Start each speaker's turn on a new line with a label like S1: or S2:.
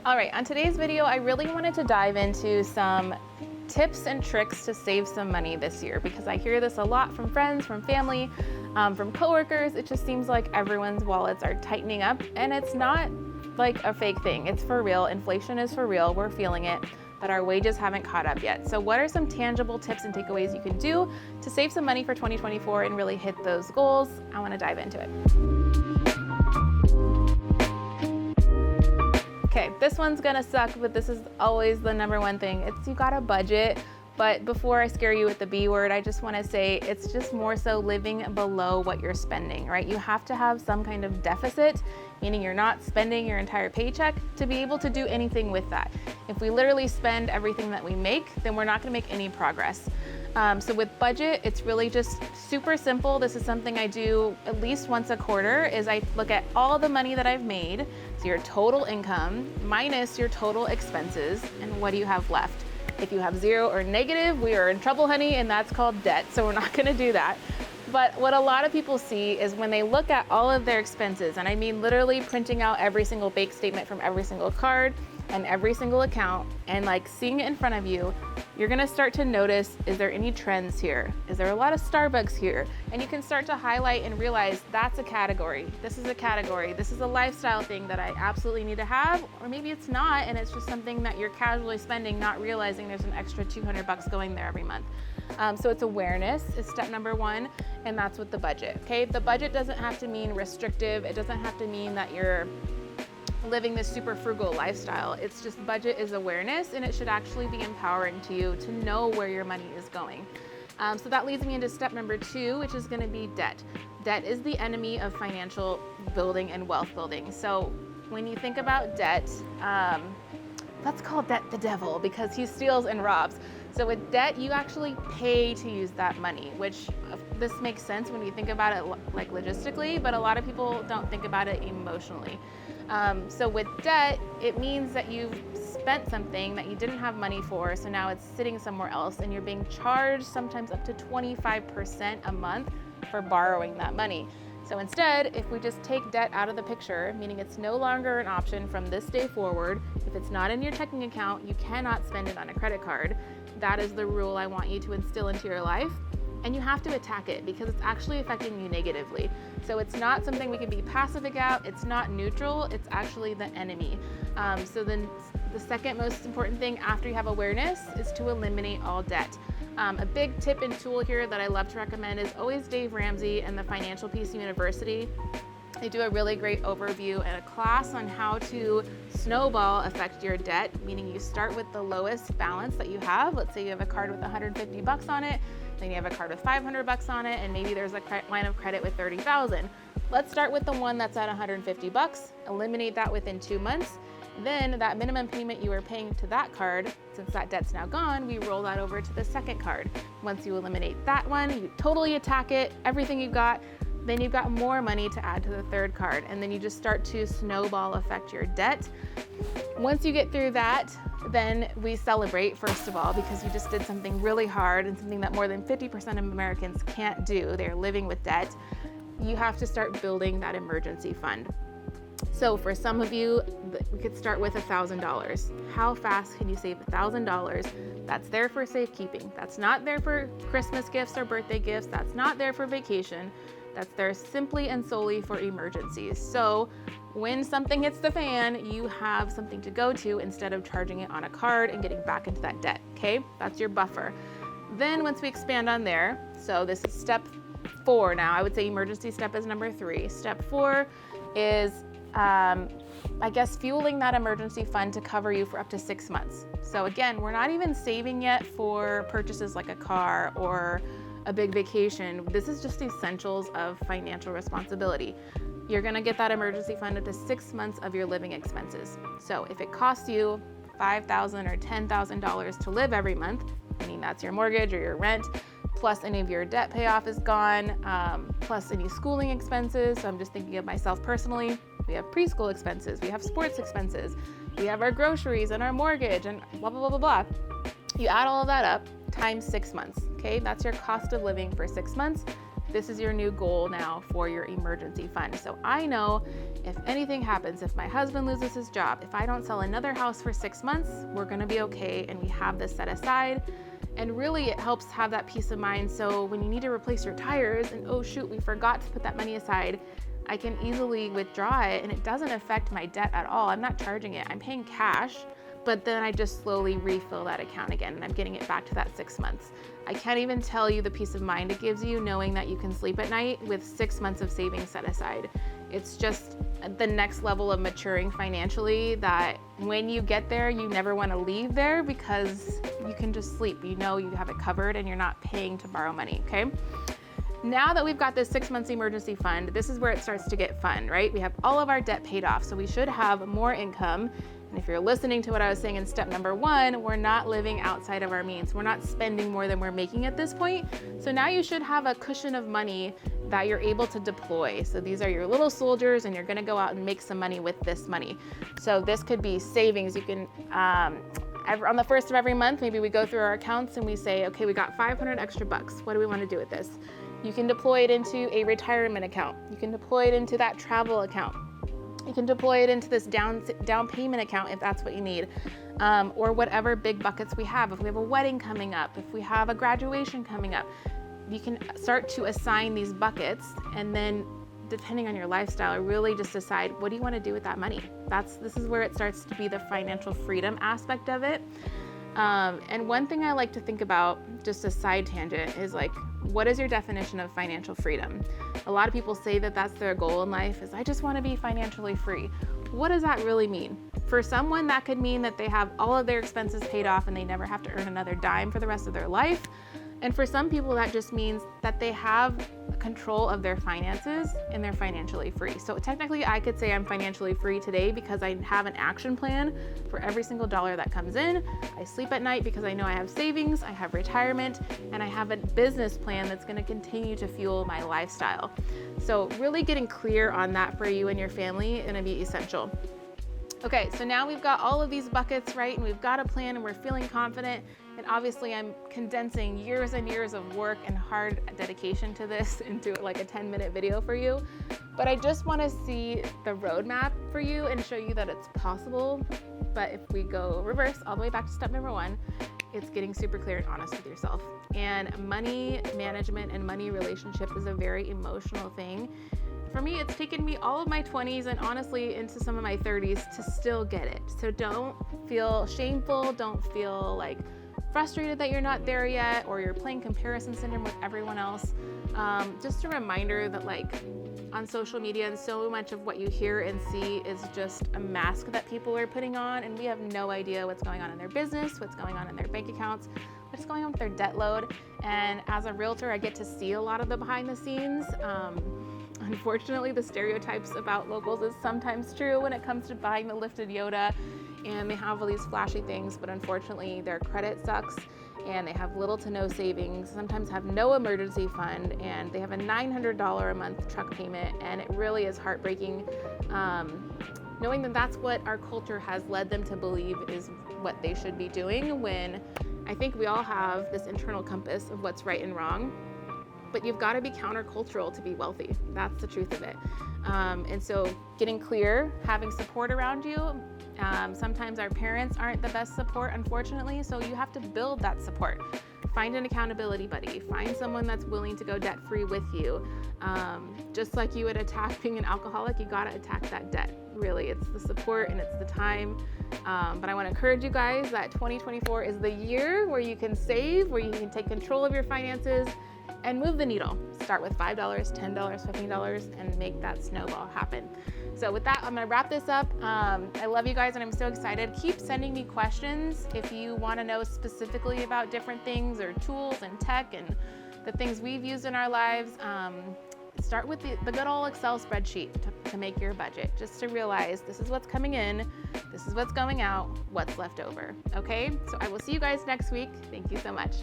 S1: All right, on today's video, I really wanted to dive into some tips and tricks to save some money this year, because I hear this a lot from friends, from family, from coworkers. It just seems like everyone's wallets are tightening up, and it's not like a fake thing. It's for real. Inflation is for real. We're feeling it, but our wages haven't caught up yet. So what are some tangible tips and takeaways you can do to save some money for 2024 and really hit those goals? I want to dive into it. Okay, this one's gonna suck, but this is always the number one thing. It's you gotta budget. But before I scare you with the B word, I just wanna say it's just more so living below what you're spending, right? You have to have some kind of deficit, meaning you're not spending your entire paycheck to be able to do anything with that. If we literally spend everything that we make, then we're not gonna make any progress. So with budget, it's really just super simple. This is something I do at least once a quarter, is I look at all the money that I've made, so your total income minus your total expenses, and what do you have left? If you have zero or negative, we are in trouble, honey, and that's called debt, so we're not gonna do that. But what a lot of people see is when they look at all of their expenses, and I mean literally printing out every single bank statement from every single card and every single account, and like seeing it in front of you, you're gonna start to notice, is there any trends here? Is there a lot of Starbucks here? And you can start to highlight and realize that's a category. This is a category. This is a lifestyle thing that I absolutely need to have, or maybe it's not, and it's just something that you're casually spending, not realizing there's an extra $200 going there every month. So it's awareness is step number one, and that's with the budget, okay? The budget doesn't have to mean restrictive. It doesn't have to mean that you're living this super frugal lifestyle. It's just budget is awareness, and it should actually be empowering to you to know where your money is going. So that leads me into step number two, which is gonna be debt. Debt is the enemy of financial building and wealth building. So when you think about debt, let's call debt the devil, because he steals and robs. So with debt, you actually pay to use that money, which this makes sense when you think about it like logistically, but a lot of people don't think about it emotionally. So with debt, it means that you've spent something that you didn't have money for, so now it's sitting somewhere else, and you're being charged sometimes up to 25% a month for borrowing that money. So instead, if we just take debt out of the picture, meaning it's no longer an option from this day forward, if it's not in your checking account, you cannot spend it on a credit card. That is the rule I want you to instill into your life. And you have to attack it, because it's actually affecting you negatively. So it's not something we can be passive about. It's not neutral. It's actually the enemy. So then the second most important thing after you have awareness is to eliminate all debt. A big tip and tool here that I love to recommend is always Dave Ramsey and the Financial Peace University. They do a really great overview and a class on how to snowball affect your debt, meaning you start with the lowest balance that you have. Let's say you have a card with $150 on it, then you have a card with $500 on it, and maybe there's a line of credit with $30,000. Let's start with the one that's at $150, eliminate that within 2 months. Then that minimum payment you were paying to that card, since that debt's now gone, we roll that over to the second card. Once you eliminate that one, you totally attack it, everything you've got, then you've got more money to add to the third card, and then you just start to snowball affect your debt. Once you get through that, then we celebrate, first of all, because you just did something really hard and something that more than 50% of Americans can't do. They're living with debt. You have to start building that emergency fund. So for some of you, we could start with $1,000. How fast can you save $1,000? That's there for safekeeping. That's not there for Christmas gifts or birthday gifts. That's not there for vacation. That's there simply and solely for emergencies. So when something hits the fan, you have something to go to instead of charging it on a card and getting back into that debt, okay? That's your buffer. Then once we expand on there, so this is step 4 now. I would say emergency step is number 3. Step 4 is, I guess, fueling that emergency fund to cover you for up to 6 months. So again, we're not even saving yet for purchases like a car or a big vacation. This is just essentials of financial responsibility. You're gonna get that emergency fund up to 6 months of your living expenses. So if it costs you $5,000 or $10,000 to live every month, meaning that's your mortgage or your rent, plus any of your debt payoff is gone, plus any schooling expenses. So I'm just thinking of myself personally. We have preschool expenses, we have sports expenses, we have our groceries and our mortgage and blah, blah, blah, blah, blah. You add all of that up times 6 months, okay? That's your cost of living for 6 months. this is your new goal now for your emergency fund. So I know if anything happens, if my husband loses his job, if I don't sell another house for 6 months, we're gonna be okay, and we have this set aside. And really it helps have that peace of mind. So when you need to replace your tires and oh shoot, we forgot to put that money aside, I can easily withdraw it and it doesn't affect my debt at all. I'm not charging it, I'm paying cash, but then I just slowly refill that account again and I'm getting it back to that 6 months. I can't even tell you the peace of mind it gives you knowing that you can sleep at night with 6 months of savings set aside. It's just the next level of maturing financially that when you get there, you never want to leave there because you can just sleep. You know you have it covered and you're not paying to borrow money, okay? Now that we've got this 6 months emergency fund, this is where it starts to get fun, right? We have all of our debt paid off, so we should have more income. And if you're listening to what I was saying in step number 1, we're not living outside of our means. We're not spending more than we're making at this point. So now you should have a cushion of money that you're able to deploy. So these are your little soldiers and you're gonna go out and make some money with this money. So this could be savings. You can, on the first of every month, maybe we go through our accounts and we say, okay, we got 500 extra bucks. What do we wanna do with this? You can deploy it into a retirement account. You can deploy it into that travel account. You can deploy it into this down payment account if that's what you need, or whatever big buckets we have. If we have a wedding coming up, if we have a graduation coming up, you can start to assign these buckets, and then depending on your lifestyle, really just decide what do you want to do with that money. This is where it starts to be the financial freedom aspect of it. And one thing I like to think about, just a side tangent, is like, what is your definition of financial freedom? A lot of people say that that's their goal in life, is I just want to be financially free. What does that really mean? For someone, that could mean that they have all of their expenses paid off and they never have to earn another dime for the rest of their life. And for some people, that just means that they have control of their finances and they're financially free. So technically, I could say I'm financially free today because I have an action plan for every single dollar that comes in. I sleep at night because I know I have savings, I have retirement, and I have a business plan that's going to continue to fuel my lifestyle. So really getting clear on that for you and your family is going to be essential. Okay, so now we've got all of these buckets, right? And we've got a plan and we're feeling confident. And obviously I'm condensing years and years of work and hard dedication to this into like a 10-minute video for you. But I just want to see the roadmap for you and show you that it's possible. But if we go reverse all the way back to step number 1, it's getting super clear and honest with yourself. And money management and money relationship is a very emotional thing. For me, it's taken me all of my 20s and honestly into some of my 30s to still get it. So don't feel shameful, don't feel like frustrated that you're not there yet or you're playing comparison syndrome with everyone else. Just a reminder that like on social media and so much of what you hear and see is just a mask that people are putting on, and we have no idea what's going on in their business, what's going on in their bank accounts, what's going on with their debt load. And as a realtor, I get to see a lot of the behind the scenes. Unfortunately, the stereotypes about locals is sometimes true when it comes to buying the lifted Yoda, and they have all these flashy things, but unfortunately their credit sucks and they have little to no savings, sometimes have no emergency fund, and they have a $900 a month truck payment, and it really is heartbreaking knowing that that's what our culture has led them to believe is what they should be doing, when I think we all have this internal compass of what's right and wrong. But you've got to be countercultural to be wealthy. That's the truth of it. And so getting clear, having support around you. Sometimes our parents aren't the best support, unfortunately, so you have to build that support. Find an accountability buddy. Find someone that's willing to go debt-free with you. Just like you would attack being an alcoholic, you gotta attack that debt. Really, it's the support and it's the time. But I wanna encourage you guys that 2024 is the year where you can save, where you can take control of your finances, and move the needle. Start with $5, $10, $15, and make that snowball happen. So with that, I'm gonna wrap this up. I love you guys and I'm so excited. Keep sending me questions if you wanna know specifically about different things or tools and tech and the things we've used in our lives. Start with the good old Excel spreadsheet to make your budget, just to realize this is what's coming in, this is what's going out, what's left over, okay? So I will see you guys next week. Thank you so much.